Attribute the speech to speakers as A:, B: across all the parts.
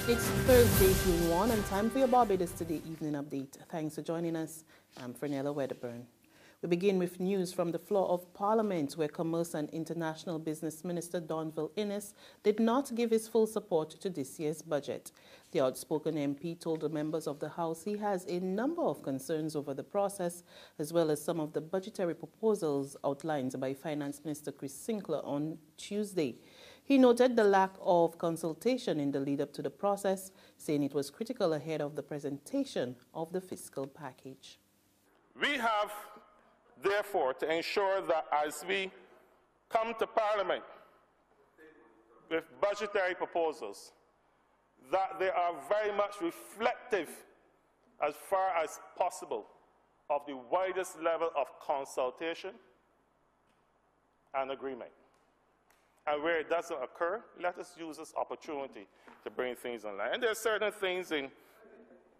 A: It's Thursday, June 1, and time for your Barbados Today evening update. Thanks for joining us. I'm Fernella Wedderburn. We begin with news from the floor of Parliament, where Commerce and International Business Minister Donville Innes did not give his full support to this year's budget. The outspoken MP told the members of the House he has a number of concerns over the process, as well as some of the budgetary proposals outlined by Finance Minister Chris Sinclair on Tuesday. He noted the lack of consultation in the lead-up to the process, saying it was critical ahead of the presentation of the fiscal package.
B: We have, therefore, to ensure that as we come to Parliament with budgetary proposals, that they are very much reflective, as far as possible, of the widest level of consultation and agreement. And where it doesn't occur, let us use this opportunity to bring things online. And there are certain things in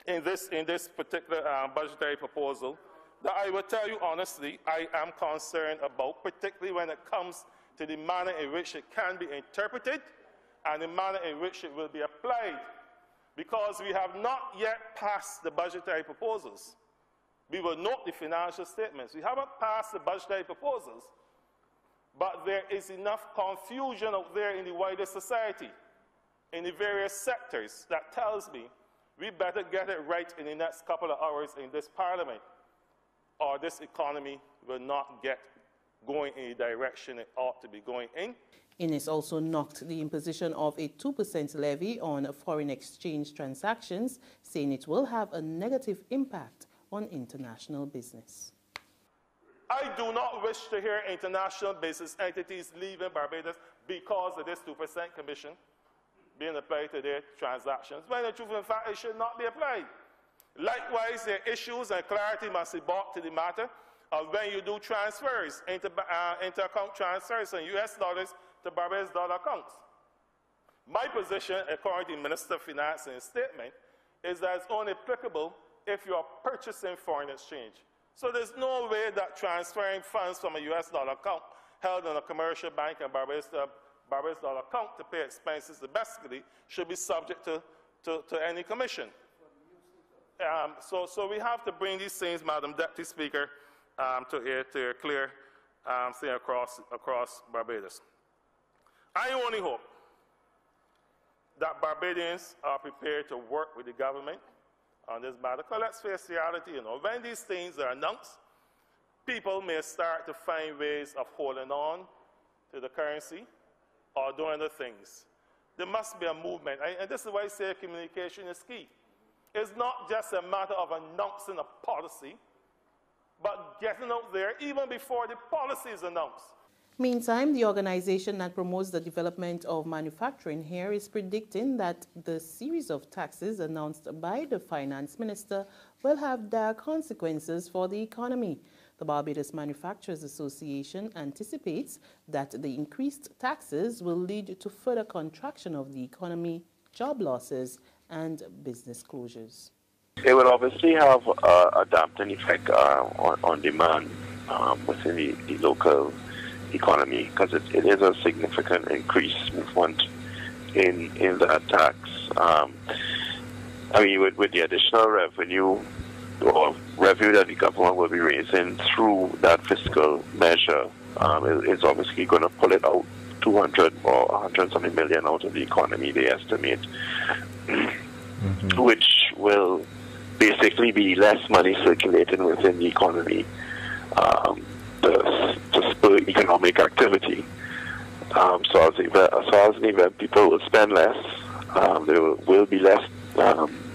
B: this particular budgetary proposal that I will tell you honestly I am concerned about, particularly when it comes to the manner in which it can be interpreted and the manner in which it will be applied. Because we have not yet passed the budgetary proposals. We will note the financial statements. We haven't passed the budgetary proposals, but there is enough confusion out there in the wider society, in the various sectors, that tells me we better get it right in the next couple of hours in this Parliament, or this economy will not get going in the direction it ought to be going in.
A: Innes also knocked the imposition of a 2% levy on foreign exchange transactions, saying it will have a negative impact on international business.
B: I do not wish to hear international business entities leaving Barbados because of this 2% commission being applied to their transactions, when the truth in fact it should not be applied. Likewise, there are issues and clarity must be brought to the matter of when you do transfers, inter-account transfers from US dollars to Barbados dollar accounts. My position, according to the Minister of Finance in his statement, is that it's only applicable if you are purchasing foreign exchange. So there's no way that transferring funds from a US dollar account held in a commercial bank in Barbados to a Barbados dollar account to pay expenses domestically should be subject to any commission. So we have to bring these things, Madam Deputy Speaker, to a clear thing across Barbados. I only hope that Barbadians are prepared to work with the government on this matter. Because let's face reality, when these things are announced, people may start to find ways of holding on to the currency or doing other things. There must be a movement, and this is why I say communication is key. It's not just a matter of announcing a policy, but getting out there even before the policy is announced.
A: Meantime, the organization that promotes the development of manufacturing here is predicting that the series of taxes announced by the finance minister will have dire consequences for the economy. The Barbados Manufacturers Association anticipates that the increased taxes will lead to further contraction of the economy, job losses, and business closures.
C: It will obviously have a dampening effect on demand within the local economy, because it is a significant increase movement in that tax. I mean, with the additional revenue or revenue that the government will be raising through that fiscal measure, it's obviously going to pull it out 200 or 100 something million out of the economy, they estimate, which will basically be less money circulating within the economy to spur economic activity. So as an event, people will spend less. There will be less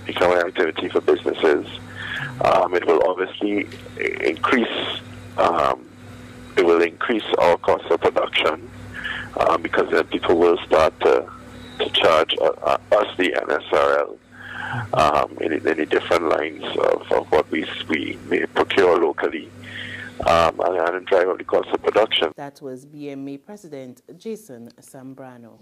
C: economic activity for businesses. It will obviously increase. It will increase our cost of production because then people will start to charge us the NSRL in the different lines of what we may procure locally. And drive up the cost of production.
A: That was BMA President Jason Sambrano.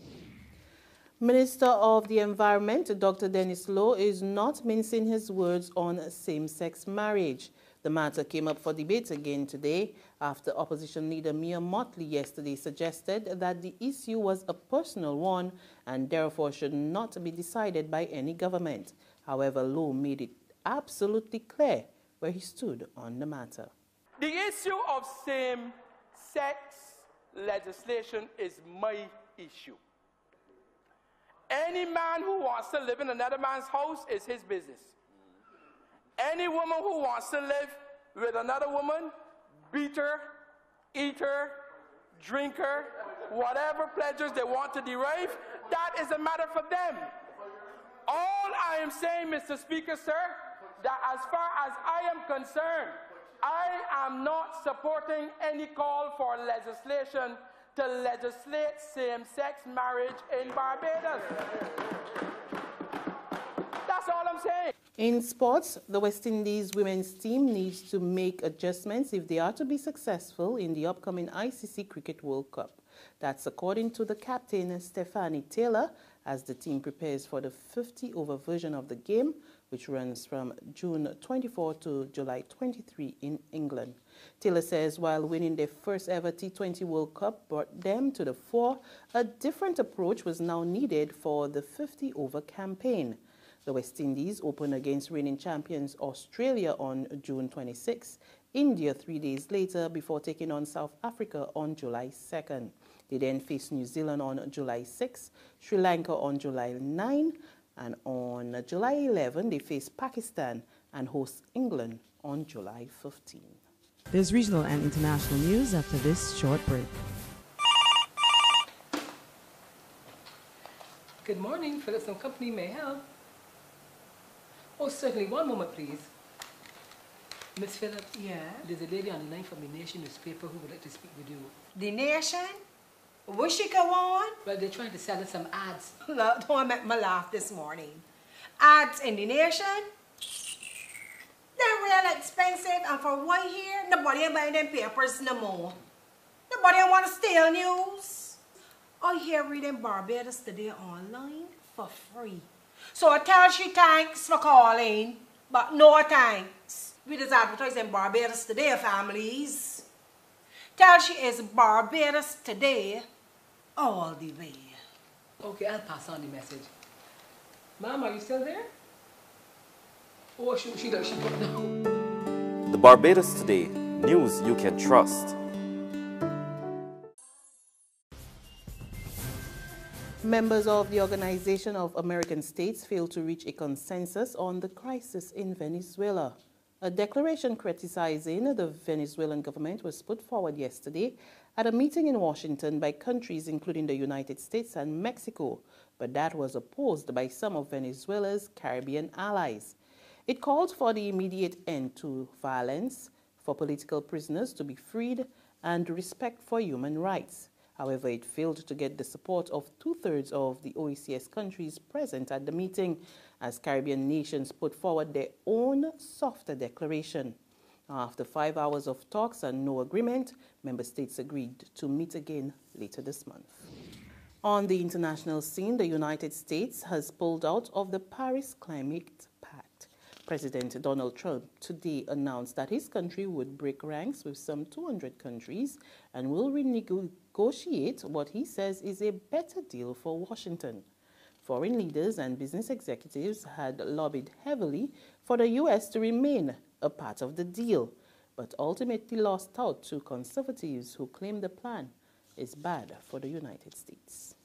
A: Minister of the Environment, Dr. Dennis Lowe, is not mincing his words on same-sex marriage. The matter came up for debate again today after opposition leader Mia Mottley yesterday suggested that the issue was a personal one and therefore should not be decided by any government. However, Lowe made it absolutely clear where he stood on the matter.
D: The issue of same-sex legislation is my issue. Any man who wants to live in another man's house is his business. Any woman who wants to live with another woman, beat her, eat her, drink her, whatever pleasures they want to derive, that is a matter for them. All I am saying, Mr. Speaker, sir, that as far as I am concerned, I am not supporting any call for legislation to legislate same-sex marriage in Barbados. That's all I'm saying.
A: In sports, the West Indies women's team needs to make adjustments if they are to be successful in the upcoming ICC Cricket World Cup. That's according to the captain, Stephanie Taylor, as the team prepares for the 50-over version of the game, which runs from June 24 to July 23 in England. Taylor says while winning their first ever T20 World Cup brought them to the fore, a different approach was now needed for the 50-over campaign. The West Indies open against reigning champions Australia on June 26, India 3 days later before taking on South Africa on July 2nd. They then face New Zealand on July 6, Sri Lanka on July 9, and on July 11 they face Pakistan and host England on July 15.
E: There's regional and international news after this short break.
F: Good morning, Phillips & Company, may I help? Oh, certainly. One moment, please. Miss Phillips?
G: Yeah?
F: There's a lady on the line from the Nation newspaper who would like to speak with you.
G: The Nation? Will she go on?
F: Well, they're trying to sell us some ads.
G: Look, don't make me laugh this morning. Ads in the Nation? They're real expensive, and for 1 year, nobody ain't buying them papers no more. Nobody ain't want to steal news. I hear reading Barbados Today online for free. So I tell she thanks for calling, but no thanks. We just advertising Barbados Today, families. Tell she is Barbados Today all the way.
F: Okay, I'll pass on the message. Ma'am, are you still there? Oh, she put down.
H: The Barbados Today, news you can trust.
A: Members of the Organization of American States failed to reach a consensus on the crisis in Venezuela. A declaration criticizing the Venezuelan government was put forward yesterday at a meeting in Washington by countries including the United States and Mexico, but that was opposed by some of Venezuela's Caribbean allies. It called for the immediate end to violence, for political prisoners to be freed, and respect for human rights. However, it failed to get the support of 2/3 of the OECS countries present at the meeting, as Caribbean nations put forward their own softer declaration. After 5 hours of talks and no agreement, member states agreed to meet again later this month. On the international scene, the United States has pulled out of the Paris Climate Pact. President Donald Trump today announced that his country would break ranks with some 200 countries and will renegotiate what he says is a better deal for Washington. Foreign leaders and business executives had lobbied heavily for the U.S. to remain a part of the deal, but ultimately lost out to conservatives who claim the plan is bad for the United States.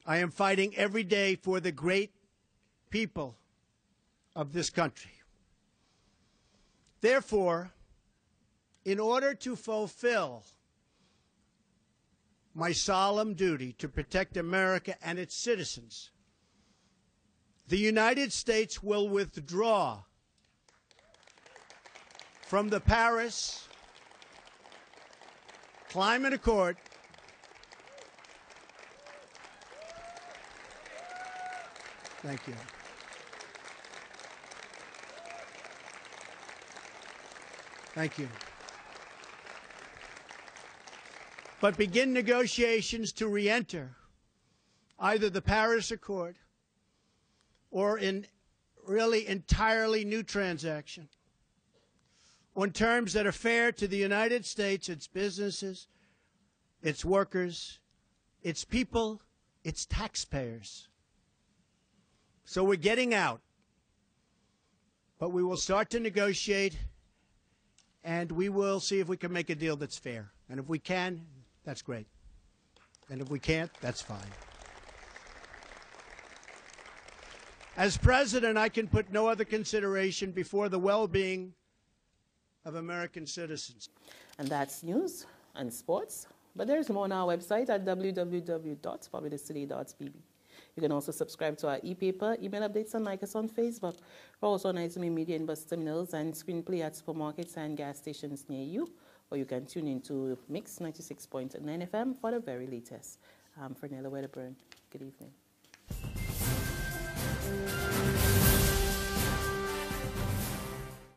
I: I am fighting every day for the great people of this country. Therefore, in order to fulfill my solemn duty to protect America and its citizens, the United States will withdraw from the Paris Climate Accord Thank you. Thank you. But begin negotiations to re-enter either the Paris Accord or in really entirely new transaction. on terms that are fair to the United States, its businesses, its workers, its people, its taxpayers. So we're getting out. But we will start to negotiate, and we will see if we can make a deal that's fair. And if we can, that's great. And if we can't, that's fine. As president, I can put no other consideration before the well-being of American citizens.
A: And that's news and sports. But there's more on our website at www.barbadostoday.bb. You can also subscribe to our e-paper, email updates, and like us on Facebook. We're also on ISME Media and bus terminals and screenplay at supermarkets and gas stations near you. Or you can tune into Mix 96.9 FM for the very latest. I'm Fernella Wedderburn. Good evening.